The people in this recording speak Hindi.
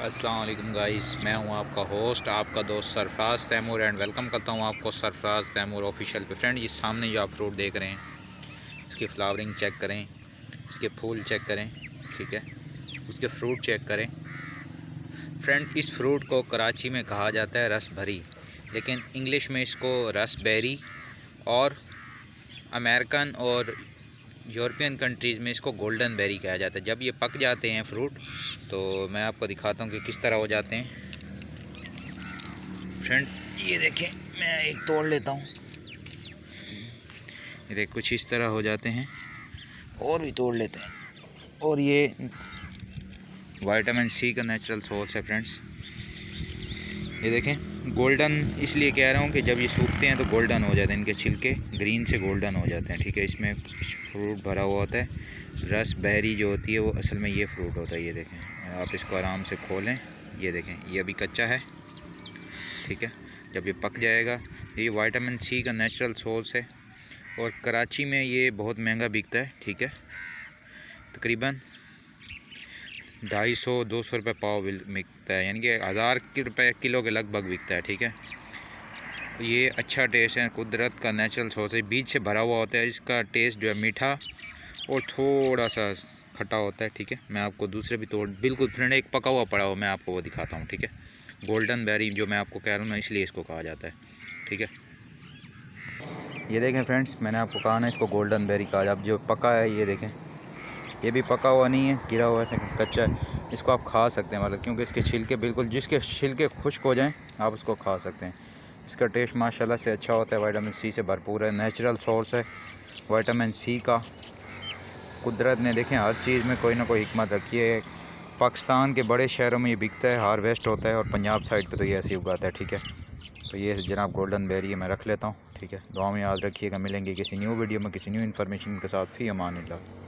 अस्सलाम वालेकुम गाइस, मैं हूं आपका होस्ट, आपका दोस्त सरफराज तैमूर एंड वेलकम करता हूं आपको सरफराज तैमूर ऑफिशियल पे। फ्रेंड, ये सामने जो आप फ्रूट देख रहे हैं, इसकी फ्लावरिंग चेक करें, इसके फूल चेक करें, ठीक है, इसके फ्रूट चेक करें। फ्रेंड, इस फ्रूट को कराची में कहा जाता है रस भरी, लेकिन इंग्लिश में इसको रसबेरी और अमेरिकन और यूरोपियन कंट्रीज़ में इसको गोल्डन बेरी कहा जाता है। जब ये पक जाते हैं फ्रूट, तो मैं आपको दिखाता हूँ कि किस तरह हो जाते हैं। फ्रेंड, ये देखें, मैं एक तोड़ लेता हूँ। ये देख, कुछ इस तरह हो जाते हैं, और भी तोड़ लेते हैं। और ये विटामिन सी का नेचुरल सोर्स है फ्रेंड्स। ये देखें, गोल्डन इसलिए कह रहा हूँ कि जब ये सूखते हैं तो गोल्डन हो जाते हैं, इनके छिलके ग्रीन से गोल्डन हो जाते हैं, ठीक है। इसमें फ्रूट भरा हुआ होता है। रसबेरी जो होती है वो असल में ये फ्रूट होता है। ये देखें, आप इसको आराम से खोलें, ये देखें, ये अभी कच्चा है, ठीक है। जब ये पक जाएगा, ये विटामिन सी का नेचुरल सोर्स है, और कराची में ये बहुत महंगा बिकता है, ठीक है। तकरीबन 250-200 रुपये पाव बिकता है, यानी कि 1000 रुपये किलो के लगभग बिकता है, ठीक है। ये अच्छा टेस्ट है, कुदरत का नेचुरल सोर्स है, बीज से भरा हुआ होता है। इसका टेस्ट जो है मीठा और थोड़ा सा खट्टा होता है, ठीक है। मैं आपको दूसरे भी तोड़, बिल्कुल फ्रेंड, एक पका हुआ पड़ा हुआ मैं आपको वो दिखाता हूँ, ठीक है। गोल्डन बेरी जो मैं आपको कह रहा हूँ ना, इसलिए इसको कहा जाता है, ठीक है। ये देखें फ्रेंड्स, मैंने आपको कहा ना इसको गोल्डन बेरी कहा जाता है। अब जो पका है, ये देखें, ये भी पका हुआ नहीं है, गिरा हुआ है, कच्चा है। इसको आप खा सकते हैं, मतलब क्योंकि इसके छिलके बिल्कुल, जिसके छिलके खुश्क हो जाएं आप उसको खा सकते हैं। इसका टेस्ट माशाल्लाह से अच्छा होता है, विटामिन सी से भरपूर है, नेचुरल सोर्स है विटामिन सी का। कुदरत ने देखें हर चीज़ में कोई ना कोई हिकमत रखी है। पाकिस्तान के बड़े शहरों में ये बिकता है, हार्वेस्ट होता है, और पंजाब साइड पे तो ये ऐसे ही उगाता है, ठीक है। तो ये जनाब गोल्डन बेरी है, मैं रख लेता हूँ, ठीक है। दुआ में याद रखिएगा। मिलेंगे किसी न्यू वीडियो में किसी न्यू इन्फॉर्मेशन के साथ। फ़ी अमान अल्लाह।